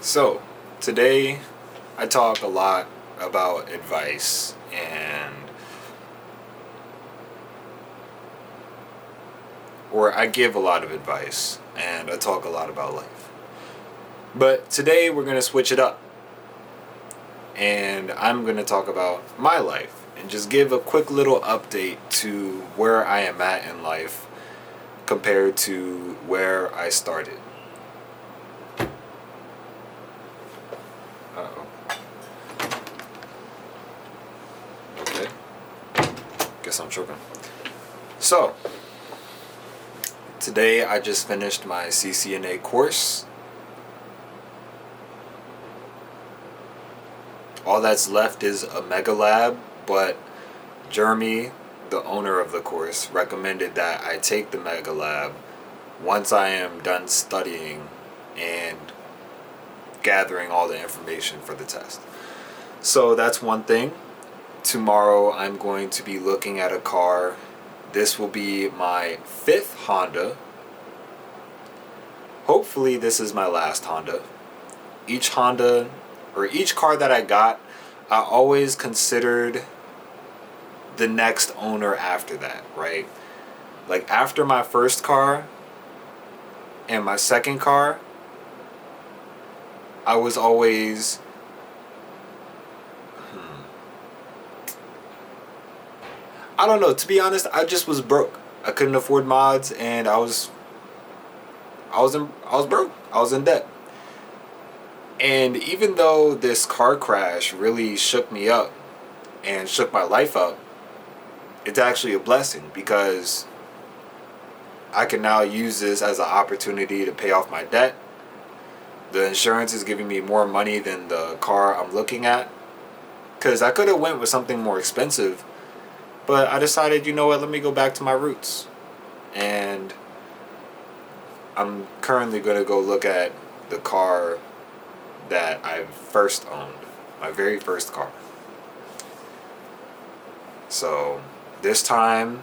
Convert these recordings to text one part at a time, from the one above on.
So, today I talk a lot about advice or I give a lot of advice and I talk a lot about life. But today we're going to switch it up and I'm going to talk about my life and just give a quick little update to where I am at in life compared to where I started. Uh-oh. Okay. Guess I'm choking. So, today I just finished my CCNA course. All that's left is a mega lab, but Jeremy, the owner of the course, recommended that I take the mega lab once I am done studying and gathering all the information for the test. So that's one thing. Tomorrow I'm going to be looking at a car. This will be my 5th Honda. Hopefully this is my last Honda. Each car that I got, I always considered the next owner after that, right? Like after my first car and my second car, I was always I don't know, to be honest, I just was broke. I couldn't afford mods and I was broke. I was in debt. And even though this car crash really shook me up and shook my life up, it's actually a blessing because I can now use this as an opportunity to pay off my debt. The insurance is giving me more money than the car I'm looking at. Because I could have went with something more expensive, but I decided, you know what, let me go back to my roots. And I'm currently going to go look at the car that I first owned, my very first car. So this time,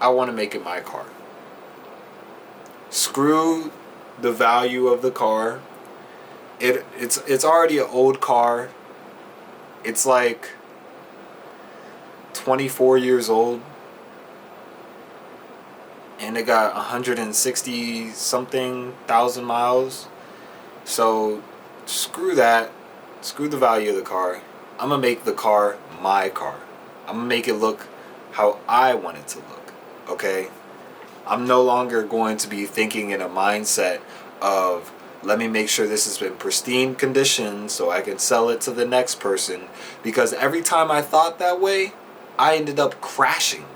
I want to make it my car. Screw the value of the car. It's already an old car. It's like 24 years old. And it got 160 something thousand miles. So screw that. Screw the value of the car. I'm going to make the car my car. I'm going to make it look how I want it to look. Okay? I'm no longer going to be thinking in a mindset of, let me make sure this is in pristine condition so I can sell it to the next person. Because every time I thought that way, I ended up crashing.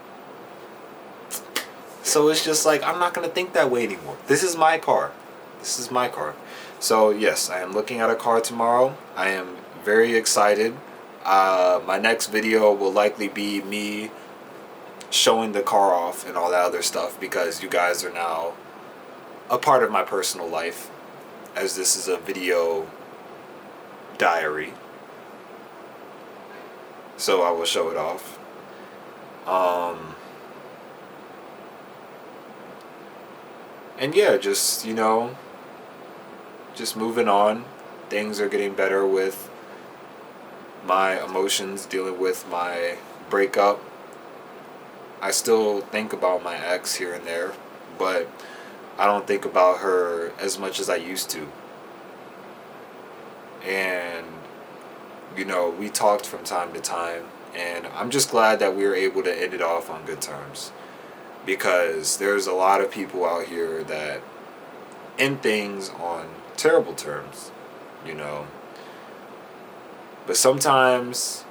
So it's just like, I'm not going to think that way anymore. This is my car. This is my car. So yes, I am looking at a car tomorrow. I am very excited. My next video will likely be me showing the car off and all that other stuff because you guys are now a part of my personal life, as this is a video diary. So I will show it off. And yeah, just, just moving on. Things are getting better with my emotions, dealing with my breakup. I still think about my ex here and there, but I don't think about her as much as I used to. And, we talked from time to time, and I'm just glad that we were able to end it off on good terms. Because there's a lot of people out here that end things on terrible terms, But sometimes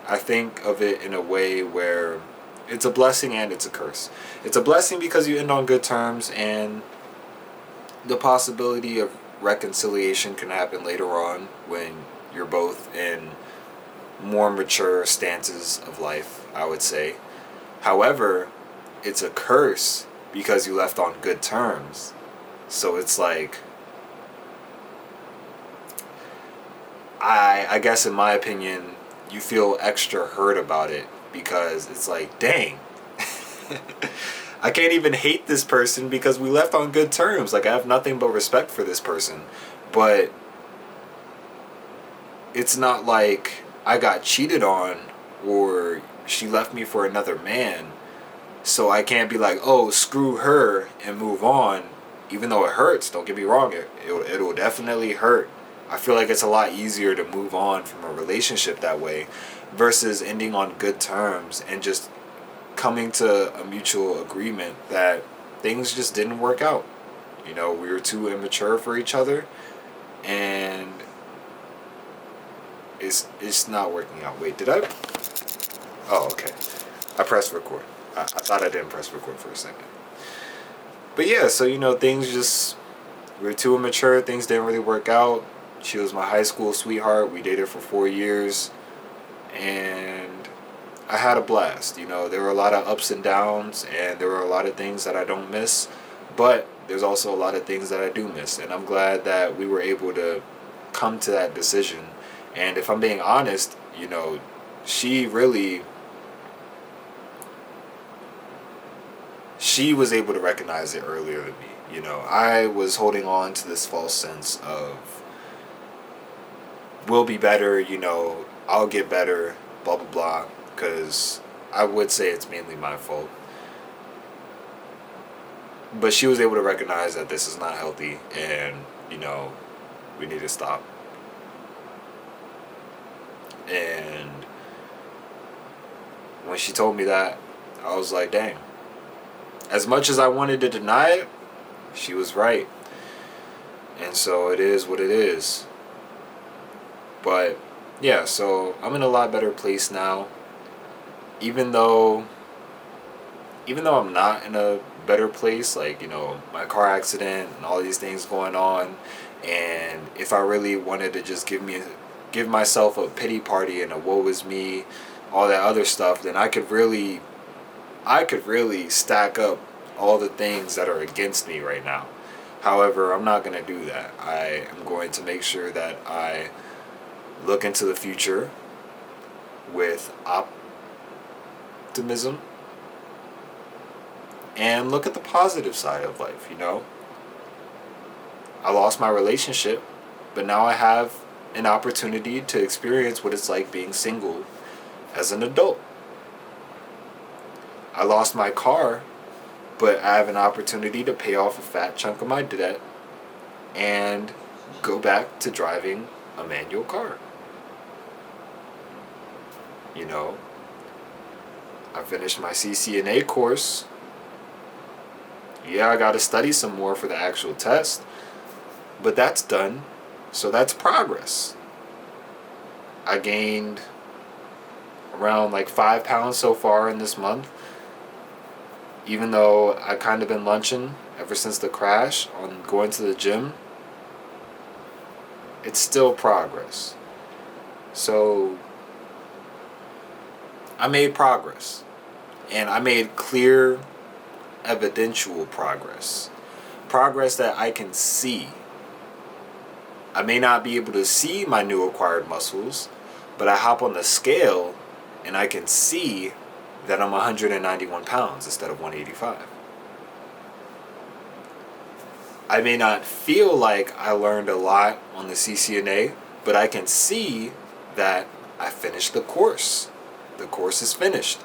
I think of it in a way where it's a blessing and it's a curse. It's a blessing because you end on good terms and the possibility of reconciliation can happen later on when you're both in more mature stances of life, I would say. However, it's a curse because you left on good terms. So it's like, I guess in my opinion, you feel extra hurt about it because it's like, dang, I can't even hate this person because we left on good terms. Like, I have nothing but respect for this person. But it's not like I got cheated on or she left me for another man. So I can't be like, oh, screw her and move on. Even though it hurts, don't get me wrong, it'll definitely hurt. I feel like it's a lot easier to move on from a relationship that way versus ending on good terms and just coming to a mutual agreement that things just didn't work out. You know, we were too immature for each other, and it's not working out. Wait, did I? Oh, okay. I pressed record. I thought I didn't press record for a second. But yeah, so you know, things just, we were too immature. Things didn't really work out. She was my high school sweetheart. We dated for 4 years, and I had a blast. You know, there were a lot of ups and downs, and there were a lot of things that I don't miss, but there's also a lot of things that I do miss, and I'm glad that we were able to come to that decision. And if I'm being honest, you know, she was able to recognize it earlier than me. You know, I was holding on to this false sense of we'll be better, you know, I'll get better, blah, blah, blah, because I would say it's mainly my fault. But she was able to recognize that this is not healthy and, you know, we need to stop. And when she told me that, I was like, dang. As much as I wanted to deny it, she was right. And so it is what it is. But yeah, so I'm in a lot better place now. Even though I'm not in a better place, like, you know, my car accident and all these things going on, and if I really wanted to just give myself a pity party and a woe is me, all that other stuff, then I could really stack up all the things that are against me right now. However, I'm not going to do that. I am going to make sure that I look into the future with optimism and look at the positive side of life, you know? I lost my relationship, but now I have an opportunity to experience what it's like being single as an adult. I lost my car, but I have an opportunity to pay off a fat chunk of my debt and go back to driving a manual car. You know, I finished my CCNA course. Yeah, I got to study some more for the actual test, but that's done, so that's progress. I gained around like 5 pounds so far in this month, even though I kind of been lunching ever since the crash on going to the gym. It's still progress. So I made progress, and I made clear, evidential progress that I can see. I may not be able to see my new acquired muscles, but I hop on the scale and I can see that I'm 191 pounds instead of 185. I may not feel like I learned a lot on the CCNA, but I can see that I finished the course. The course is finished.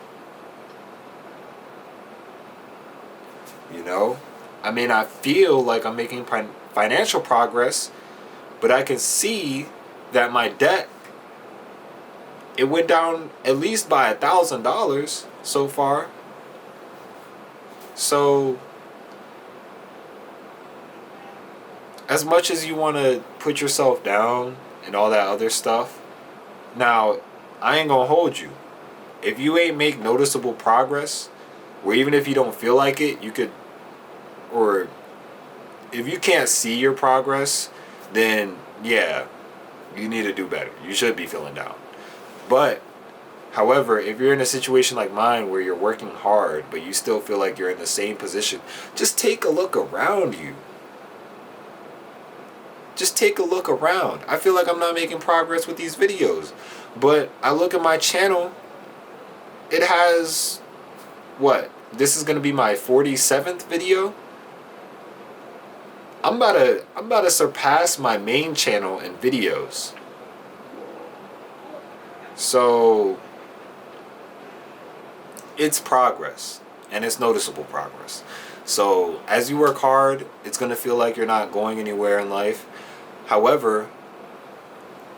You know, I may not feel like I'm making financial progress, but I can see that my debt, it went down at least by $1,000 so far. So as much as you want to put yourself down and all that other stuff, now I ain't gonna hold you. If you ain't make noticeable progress, or even if you don't feel like it, you could, or if you can't see your progress, then yeah, you need to do better. You should be feeling down. But however, if you're in a situation like mine where you're working hard but you still feel like you're in the same position, just take a look around you. Just take a look around. I feel like I'm not making progress with these videos, but I look at my channel, it has, what? This is going to be my 47th video. I'm about to surpass my main channel in videos. So it's progress, and it's noticeable progress. So as you work hard, it's going to feel like you're not going anywhere in life. However,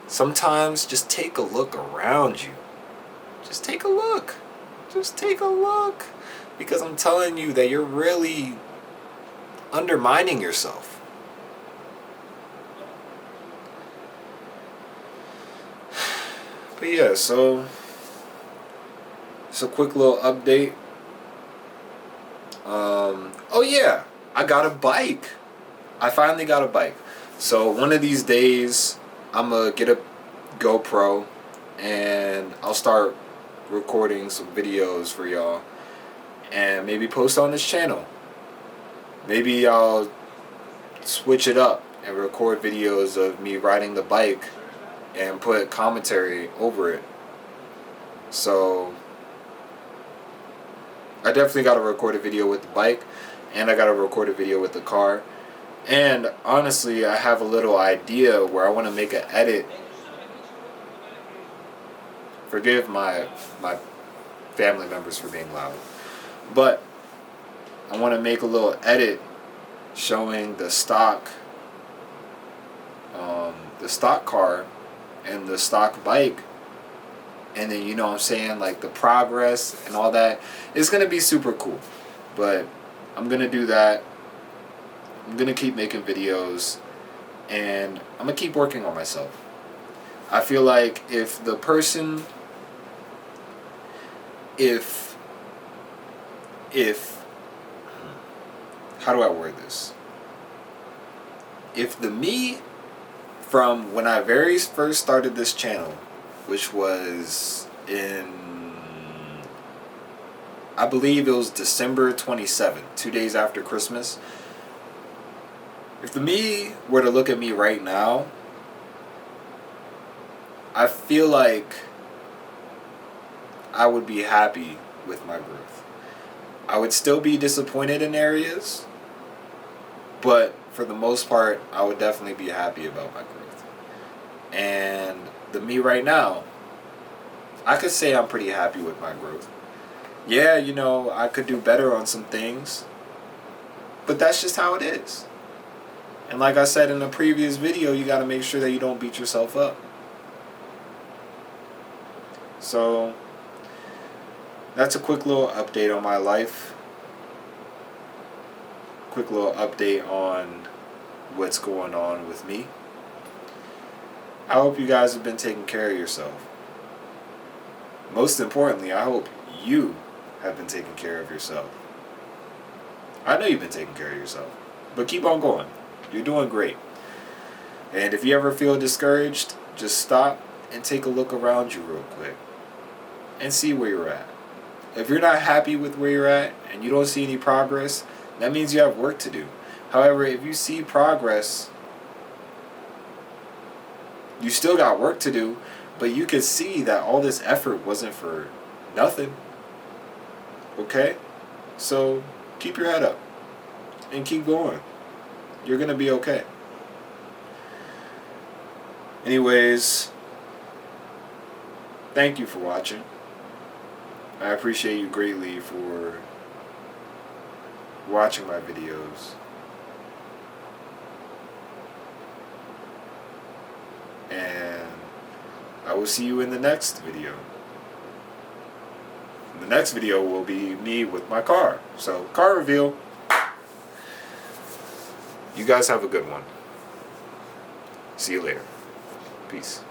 sometimes just take a look around you. Just take a look. Just take a look. Because I'm telling you that you're really undermining yourself. But yeah, so it's a quick little update. Oh yeah, I got a bike. I finally got a bike. So one of these days, I'm gonna get a GoPro and I'll start recording some videos for y'all and maybe post on this channel. Maybe I'll switch it up and record videos of me riding the bike and put commentary over it. So I definitely got to record a video with the bike, and I got to record a video with the car. And honestly, I have a little idea where I want to make an edit. Forgive my family members for being loud. But I want to make a little edit showing the stock car and the stock bike. And then, you know what I'm saying, like the progress and all that. It's going to be super cool. But I'm going to do that. I'm going to keep making videos. And I'm going to keep working on myself. I feel like if the person... If... How do I word this? If the me from when I very first started this channel, which was in, I believe it was December 27th, 2 days after Christmas. If the me were to look at me right now, I feel like I would be happy with my growth. I would still be disappointed in areas, but for the most part, I would definitely be happy about my growth. And the me right now, I could say I'm pretty happy with my growth. Yeah, you know, I could do better on some things, but that's just how it is. And like I said in the previous video, you got to make sure that you don't beat yourself up. So that's a quick little update on my life. Quick little update on what's going on with me. I hope you guys have been taking care of yourself. Most importantly, I hope you have been taking care of yourself. I know you've been taking care of yourself, but keep on going. You're doing great. And if you ever feel discouraged, just stop and take a look around you real quick and see where you're at. If you're not happy with where you're at and you don't see any progress, that means you have work to do. However, if you see progress, you still got work to do, but you can see that all this effort wasn't for nothing. Okay? So keep your head up and keep going. You're going to be okay. Anyways, thank you for watching. I appreciate you greatly for watching my videos. And I will see you in the next video. The next video will be me with my car. So, car reveal. You guys have a good one. See you later. Peace.